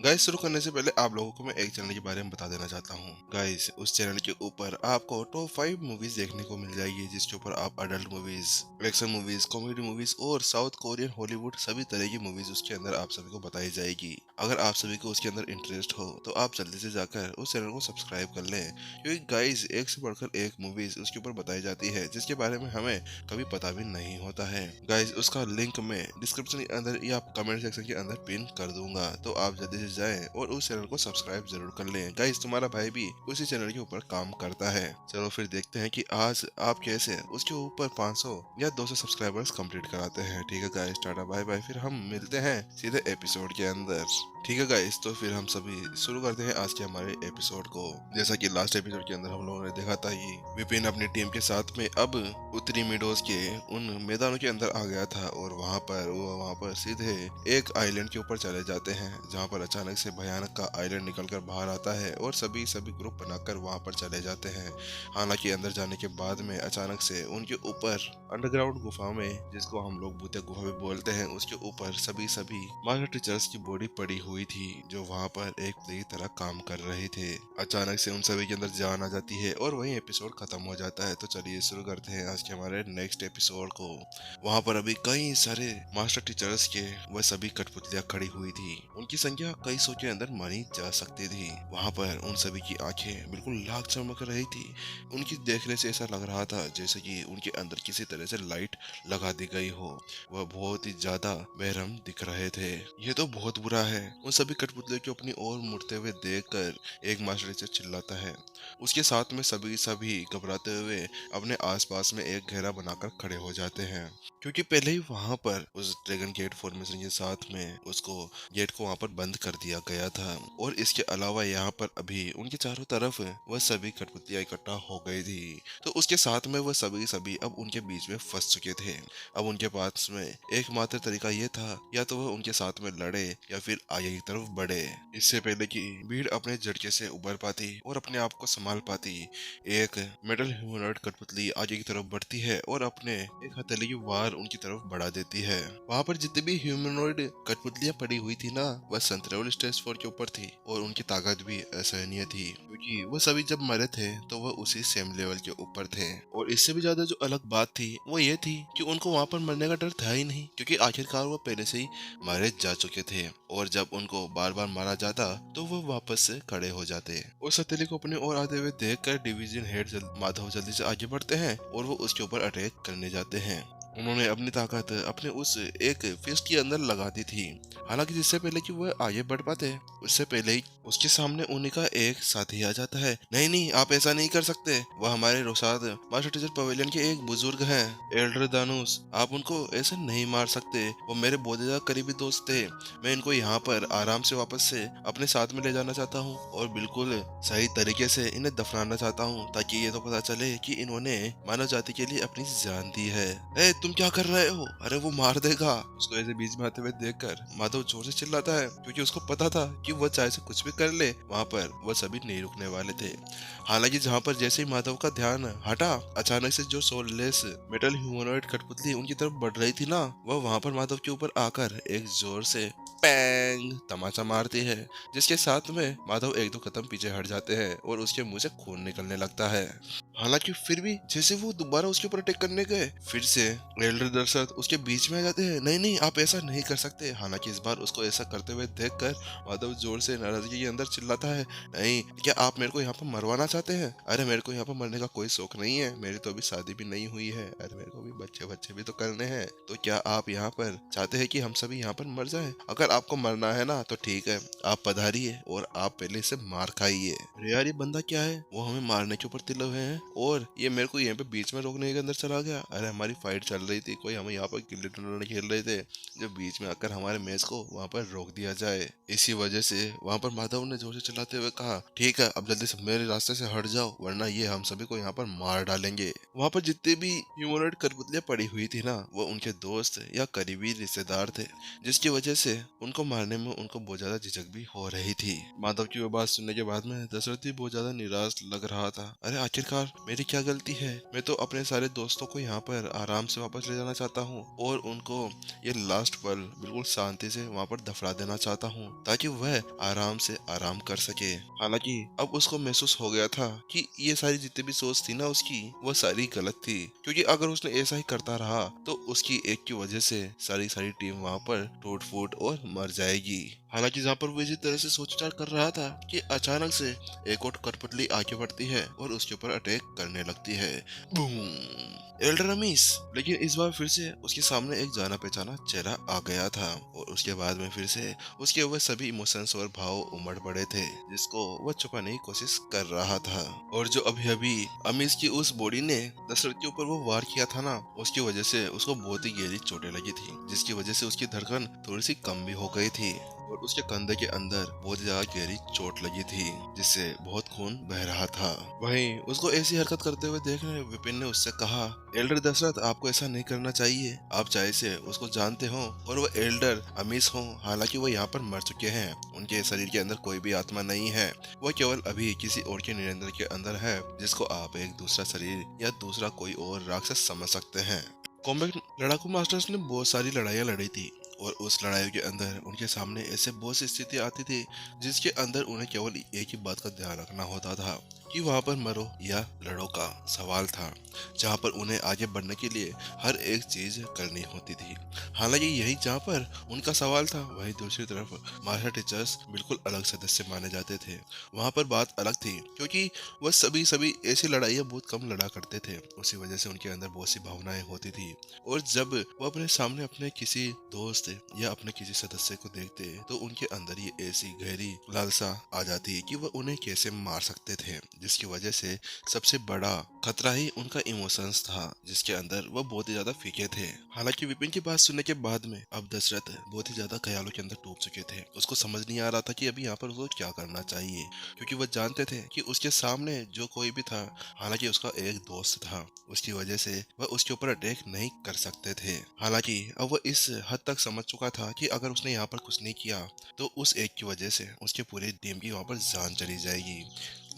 Guys शुरू करने से पहले आप लोगों को मैं एक चैनल के बारे में बता देना चाहता हूँ। गाइस उस चैनल के ऊपर आपको टॉप 5 मूवीज देखने को मिल जाएगी, जिसके ऊपर आप adult movies, action movies, comedy movies और साउथ कोरियन, हॉलीवुड सभी तरह की मूवीज उसके अंदर आप सभी को बताई जाएगी। अगर आप सभी को उसके अंदर इंटरेस्ट हो तो आप जल्दी से जाकर उस चैनल को सब्सक्राइब कर लें, क्योंकि गाइस एक से बढ़कर एक मूवीज उसके ऊपर बताई जाती है जिसके बारे में हमें कभी पता भी नहीं होता है। गाइस उसका लिंक मैं डिस्क्रिप्शन के अंदर या कमेंट सेक्शन के अंदर पिन कर दूंगा, तो आप जल्दी से जाएं और उस चैनल को सब्सक्राइब जरूर कर लें। गाइस तुम्हारा भाई भी उसी चैनल के ऊपर काम करता है। चलो फिर देखते हैं कि आज आप कैसे उसके ऊपर 500 या 200 सब्सक्राइबर्स कंप्लीट कराते हैं। ठीक है गाइस, टाटा बाय बाय, फिर हम मिलते हैं सीधे एपिसोड के अंदर। ठीक है गाइस, तो फिर हम सभी शुरू करते हैं आज के हमारे एपिसोड को। जैसा कि लास्ट एपिसोड के अंदर हम लोगों ने देखा था कि विपिन अपनी टीम के साथ में अब उत्तरी मिडोस के उन मैदानों के अंदर आ गया था, और वहां पर सीधे एक आइलैंड के ऊपर चले जाते हैं, जहां पर अचानक से भयानक का आइलैंड निकलकर बाहर आता है और सभी ग्रुप बनाकर वहां पर चले जाते हैं। हालांकि अंदर जाने के बाद में अचानक से उनके ऊपर अंडरग्राउंड गुफा में, जिसको हम लोग भूतिया गुफा भी बोलते हैं, उसके ऊपर सभी मास्टर टीचर्स की बॉडी पड़ी हुई थी, जो वहां पर एक प्ले की तरह काम कर रहे थे। अचानक से उन सभी के अंदर जान आ जाती है और वहीं एपिसोड खत्म हो जाता है। तो चलिए शुरू करते हैं आज के हमारे नेक्स्ट एपिसोड को। वहां पर अभी कई सारे मास्टर टीचर्स के वह सभी कठपुतलियां खड़ी हुई थी। उनकी संख्या कई सौ के अंदर मानी जा सकती थी। वहां पर उन सभी की आंखें बिल्कुल लाख चमक रही थी। उनकी देखने से ऐसा लग रहा था जैसे कि उनके अंदर किसी तरह से लाइट लगा दी गई हो। वह बहुत ही ज्यादा बेरहम दिख रहे थे। ये तो बहुत बुरा है। उन सभी कठपुतलियों को अपनी ओर मुड़ते हुए देखकर एक मास्टर टीचर चिल्लाता है। उसके साथ में सभी घबराते हुए अपने आसपास में एक घेरा बनाकर खड़े हो जाते हैं, क्योंकि पहले ही वहां पर उस ड्रैगन गेट फॉर्मेशन के साथ में उसको गेट को वहां पर बंद कर दिया गया था। और इसके अलावा यहाँ पर अभी उनके चारों तरफ वह सभी कठपुतलियां इकट्ठा हो गई थी। तो उसके साथ में वह सभी अब उनके बीच में फंस चुके थे। अब उनके पास में एकमात्र तरीका ये था, या तो वह उनके साथ में लड़े या फिर आगे की तरफ बढ़े। इससे पहले कि भीड़ अपने झटके से उबर पाती और अपने आप को संभाल पाती, एक मेटल ह्यूमनॉइड कठपुतली आगे की तरफ बढ़ती है और अपने एक हथेली की वार उनकी तरफ बढ़ा देती है। वहां पर जितनी भी ह्यूमनॉइड कठपुतलियां पड़ी हुई थी ना, वह संतरेवल स्टेज 4 के ऊपर थी, और उनकी ताकत भी असहनीय थी, क्योंकि वह सभी जब मरे थे तो वह उसी सेम लेवल के ऊपर थे। और इससे भी ज्यादा जो अलग बात थी वो ये थी कि उनको वहां पर मरने का डर था ही नहीं, क्योंकि आखिरकार वो पहले से ही मारे जा चुके थे। और जब उनको बार बार मारा जाता तो वो वापस से खड़े हो जाते। और सतीली को अपने ओर आते हुए देखकर डिवीजन हेड माधव जल्दी से आगे बढ़ते हैं और वो उसके ऊपर अटैक करने जाते हैं। उन्होंने अपनी ताकत अपने उस एक फिस्ट के अंदर लगा दी थी। हालांकि जिससे पहले कि वह आगे बढ़ पाते, उससे पहले ही उसके सामने उन्हीं का एक साथी आ जाता है। नहीं नहीं, आप ऐसा नहीं कर सकते, वह हमारे रोसाद मास्टर टीचर पवेलियन के एक बुजुर्ग हैं, एल्डर दानुस। आप उनको ऐसे नहीं मार सकते, वो मेरे बहुत ज्यादा करीबी दोस्त थे। मैं इनको यहाँ पर आराम से वापस से अपने साथ में ले जाना चाहता हूँ और बिल्कुल सही तरीके से इन्हें दफनाना चाहता हूँ, ताकि ये तो पता चले कि इन्होंने मानव जाति के लिए अपनी जान दी है। ए तुम क्या कर रहे हो? अरे वो मार देगा। उसको ऐसे बीच में आते हुए देखकर माधव जोर से चिल्लाता है, क्योंकि उसको पता था कि वह चाहे से कुछ भी कर ले, वहाँ पर वह सभी नहीं रुकने वाले थे। हालांकि जहाँ पर जैसे ही माधव का ध्यान हटा, अचानक से जो सोललेस मेटल ह्यूमनॉइड कठपुतली उनकी तरफ बढ़ रही थी ना, वह वहाँ पर माधव के ऊपर आकर एक जोर से पैंग तमाचा मारती है, जिसके साथ में माधव एक दो कदम पीछे हट जाते हैं और उसके मुंह से खून निकलने लगता है। हालांकि फिर भी जैसे वो दोबारा उसके ऊपर अटैक करने गए, फिर से एल्डर दर्शक उसके बीच में आ जाते हैं। नहीं नहीं, आप ऐसा नहीं कर सकते। हालांकि इस बार उसको ऐसा करते हुए देखकर माधव जोर से नाराजगी के अंदर चिल्लाता है, नहीं, क्या आप मेरे को यहाँ पर मरवाना चाहते हैं? अरे मेरे को यहाँ पर मरने का कोई शौक नहीं है, मेरी तो अभी शादी भी नहीं हुई है, अरे मेरे को भी बच्चे बच्चे भी तो करने हैं। तो क्या आप यहाँ पर चाहते हैं कि हम सभी यहाँ पर मर जाएं? अगर आपको मरना है ना तो ठीक है, आप पधारिए और आप पहले से मार खाइए। अरे यार, ये बंदा क्या है, वो हमें मारने के ऊपर तिले हुए हैं और ये मेरे को यहाँ पे बीच में रोकने के अंदर चला गया। अरे हमारी फाइट चल रही थी, कोई हमें यहाँ पर गिल्ली डंडा खेल रहे थे, जो बीच में आकर हमारे मैच को वहाँ पर रोक दिया जाए। इसी वजह से वहाँ पर माधव ने जोर से चिल्लाते हुए कहा, ठीक है, अब जल्दी से मेरे रास्ते से हट जाओ, वरना ये हम सभी को यहाँ पर मार डालेंगे। वहाँ पर जितने भी ह्यूमनॉइड कठपुतलियां पड़ी हुई थी ना, वो उनके दोस्त या करीबी रिश्तेदार थे, जिसकी वजह से उनको मारने में उनको बहुत ज्यादा झिझक भी हो रही थी। माधव की वो बात सुनने के बाद में दशरथ भी बहुत ज्यादा निराश लग रहा था। अरे आखिरकार मेरी क्या गलती है? मैं तो अपने सारे दोस्तों को यहाँ पर आराम से वापस ले जाना चाहता हूँ और उनको ये लास्ट पल बिल्कुल शांति से वहाँ पर दफना देना चाहता हूँ ताकि वह आराम से आराम कर सके। हालांकि अब उसको महसूस हो गया था कि ये सारी जितनी भी सोच थी ना उसकी, वो सारी गलत थी, क्योंकि अगर उसने ऐसा ही करता रहा तो उसकी एक की वजह से सारी सारी टीम वहाँ पर टूट फूट और मर जाएगी। हालांकि जहाँ पर वो इसी तरह से सोच विचार कर रहा था कि अचानक से एक और कठपुतली आगे बढ़ती है और उसके ऊपर अटैक करने लगती है। बूम! एल्डर रमीस। लेकिन इस बार फिर से उसके सामने एक जाना पहचाना चेहरा आ गया था और उसके बाद में फिर से उसके वह सभी इमोशंस और भाव उमड़ पड़े थे जिसको वह छुपाने की कोशिश कर रहा था। और जो अभी अभी अमीस की उस बॉडी ने दशरथ के ऊपर वो वार किया था ना, उसकी वजह से उसको बहुत ही गहरी चोटें लगी थी, जिसकी वजह से उसकी धड़कन थोड़ी सी कम भी हो गई थी और उसके कंधे के अंदर बहुत ही ज्यादा गहरी चोट लगी थी जिससे बहुत खून बह रहा था। वहीं उसको ऐसी हरकत करते हुए देखने विपिन ने उससे कहा, एल्डर दशरथ, आपको ऐसा नहीं करना चाहिए। आप चाहे से उसको जानते हो और वो एल्डर अमीस हो, हालांकि वो यहाँ पर मर चुके हैं। उनके शरीर के अंदर कोई भी आत्मा नहीं है, वह केवल अभी किसी और के नियंत्रण के अंदर है जिसको आप एक दूसरा शरीर या दूसरा कोई और राक्षस समझ सकते हैं। कॉम्बैट लड़ाकू मास्टर्स ने बहुत सारी लड़ाइयाँ लड़ी थी और उस लड़ाई के अंदर उनके सामने ऐसे बहुत सी स्थिति आती थी जिसके अंदर उन्हें केवल एक ही बात का ध्यान रखना होता था कि वहां पर मरो या लड़ो का सवाल था, जहां पर उन्हें आगे बढ़ने के लिए हर एक चीज करनी होती थी। हालांकि यही जहां पर उनका सवाल था, वही दूसरी तरफ मार्शल टीचर्स बिल्कुल अलग सदस्य माने जाते थे। वहां पर बात अलग थी क्योंकि वह सभी ऐसी लड़ाइयाँ बहुत कम लड़ा करते थे, उसी वजह से उनके अंदर बहुत सी भावनाएं होती थी। और जब वो अपने सामने अपने किसी दोस्त या अपने किसी सदस्य को देखते तो उनके अंदर ये ऐसी गहरी लालसा आ जाती कि वह उन्हें कैसे मार सकते थे, जिसकी वजह से सबसे बड़ा खतरा ही उनका इमोशंस था जिसके अंदर वह बहुत ही ज्यादा फीके थे। हालांकि विपिन की बात सुनने के बाद में अब दशरथ बहुत ही ज्यादा ख्यालों के अंदर डूब चुके थे। उसको समझ नहीं आ रहा था कि अभी यहाँ पर उसको क्या करना चाहिए, क्योंकि वह जानते थे कि उसके सामने जो कोई भी था, हालांकि उसका एक दोस्त था, उसकी वजह से वह उसके ऊपर अटैक नहीं कर सकते थे। हालांकि अब वह इस हद तक समझ चुका था कि अगर उसने यहाँ पर कुछ नहीं किया तो उस एक की वजह से उसके पूरे टीम की वहाँ पर जान चली जाएगी,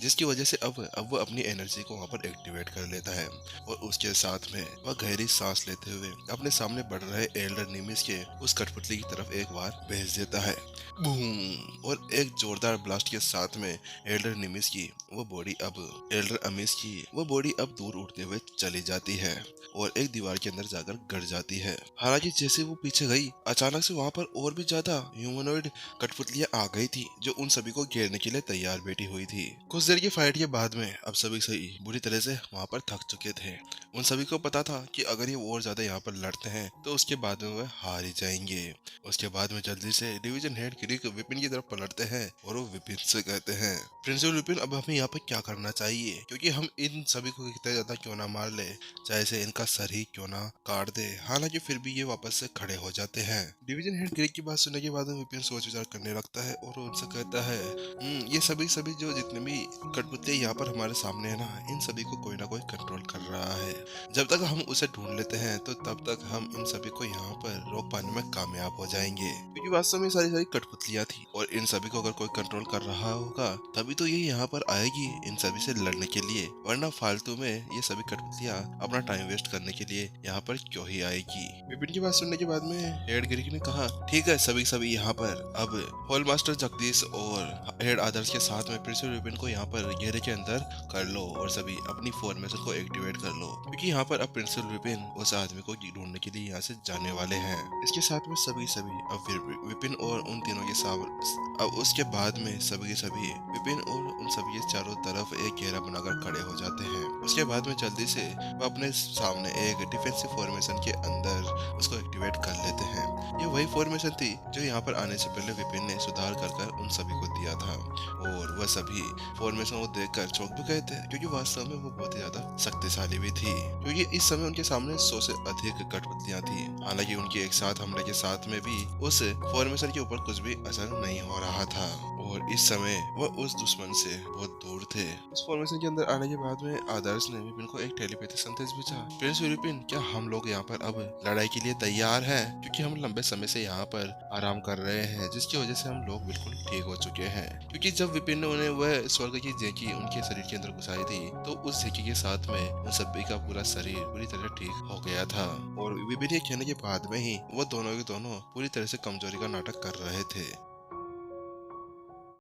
जिसकी वजह से अब वो अपनी एनर्जी को वहाँ पर एक्टिवेट कर लेता है और उसके साथ में वह गहरी सांस लेते हुए अपने सामने बढ़ रहे एल्डर निमिस के उस कठपुतली की तरफ एक बार भेज देता है। बूम! और एक जोरदार ब्लास्ट के साथ में एल्डर निमिस की वो बॉडी अब एल्डर अमीस की वो बॉडी अब दूर उड़ते हुए चली जाती है और एक दीवार के अंदर जाकर गड़ जाती है। हालांकि जैसे वो पीछे गई, अचानक से वहाँ पर और भी ज्यादा ह्यूमनॉइड कठपुतलियां आ गई थी जो उन सभी को घेरने के लिए तैयार बैठी हुई थी। कुछ देर की फाइट के बाद में अब सभी बुरी तरह से वहाँ पर थक चुके थे। उन सभी को पता था कि अगर ये और ज्यादा यहाँ पर लड़ते हैं तो उसके बाद में वह हार ही जाएंगे। उसके बाद में जल्दी से डिवीजन हेड क्रिक विपिन की तरफ पलटते हैं और वो विपिन से कहते हैं, प्रिंसिपल विपिन, अब हमें यहाँ पर क्या करना चाहिए, क्योंकि हम इन सभी को कितना ज्यादा क्यों ना मार ले, चाहे से इनका सर ही क्यों ना काट दे। हालांकि फिर भी ये वापस से खड़े हो जाते हैं। डिवीजन हेड क्रिक की बात सुनने के बाद विपिन सोच विचार करने लगता है और उनसे कहता है, ये सभी जो जितने भी कठपुतलियां यहाँ पर हमारे सामने है ना, इन सभी को कोई ना कोई कंट्रोल कर रहा है। जब तक हम उसे ढूंढ लेते हैं तो तब तक हम इन सभी को यहाँ पर रोक पाने में कामयाब हो जाएंगे, क्योंकि वास्तव में सारी कठपुतलियां थी और इन सभी को अगर कोई कंट्रोल कर रहा होगा तभी तो ये यहाँ पर आएगी इन सभी से लड़ने के लिए, वरना फालतू में ये सभी कठपुतलियां अपना टाइम वेस्ट करने के लिए यहाँ पर क्यों ही आएगी। विपिन की बात सुनने के बाद में हेड गिरिक ने कहा, ठीक है, सभी यहाँ पर अब हॉल मास्टर जगदीश और हेड आदर्श के साथ में प्रिंसिपल विपिन को यहाँ पर घेरे के अंदर कर लो और सभी अपनी फॉर्मेशन को एक्टिवेट कर लो, क्योंकि यहाँ पर अब प्रिंसिपल विपिन उस आदमी को ढूंढने के लिए यहाँ से जाने वाले हैं। इसके साथ में सभी अब विपिन और उन तीनों के साथ अब उसके बाद में सभी विपिन और उन सभी के चारों तरफ एक घेरा बनाकर खड़े हो जाते हैं। उसके बाद में जल्दी से वो अपने सामने एक डिफेंसिव फॉर्मेशन के अंदर उसको एक्टिवेट कर लेते हैं। ये वही फॉर्मेशन थी जो यहाँ पर आने से पहले विपिन ने सुधार कर उन सभी को दिया था और वह सभी फॉर्मेशन को देखकर चौंक भी गए थे, क्योंकि वास्तव में वो बहुत ही ज्यादा शक्तिशाली भी थी, क्योंकि इस समय उनके सामने 100 से अधिक कठपुतलियां थी। हालांकि उनके एक साथ हमले के साथ में भी उस फॉर्मेशन के ऊपर कुछ भी असर नहीं हो रहा था और इस समय वह उस दुश्मन से बहुत दूर थे। उस फॉर्मेशन के अंदर आने के बाद में आदर्श ने विपिन को एक टेलीपैथिक संदेश भेजा, प्रिंस विपिन, क्या हम लोग यहाँ पर अब लड़ाई के लिए तैयार हैं? क्योंकि हम लंबे समय से यहाँ पर आराम कर रहे हैं, जिसकी वजह से हम लोग बिल्कुल ठीक हो चुके हैं। क्योंकि जब विपिन ने उन्हें वह स्वर्ग की जेकी उनके शरीर के अंदर घुसाई थी, तो उस जेकी के साथ में उन सभी का पूरा शरीर पूरी तरह ठीक हो गया था। और विपिन के कहने के बाद में ही वह दोनों के दोनों पूरी तरह से कमजोरी का नाटक कर रहे थे।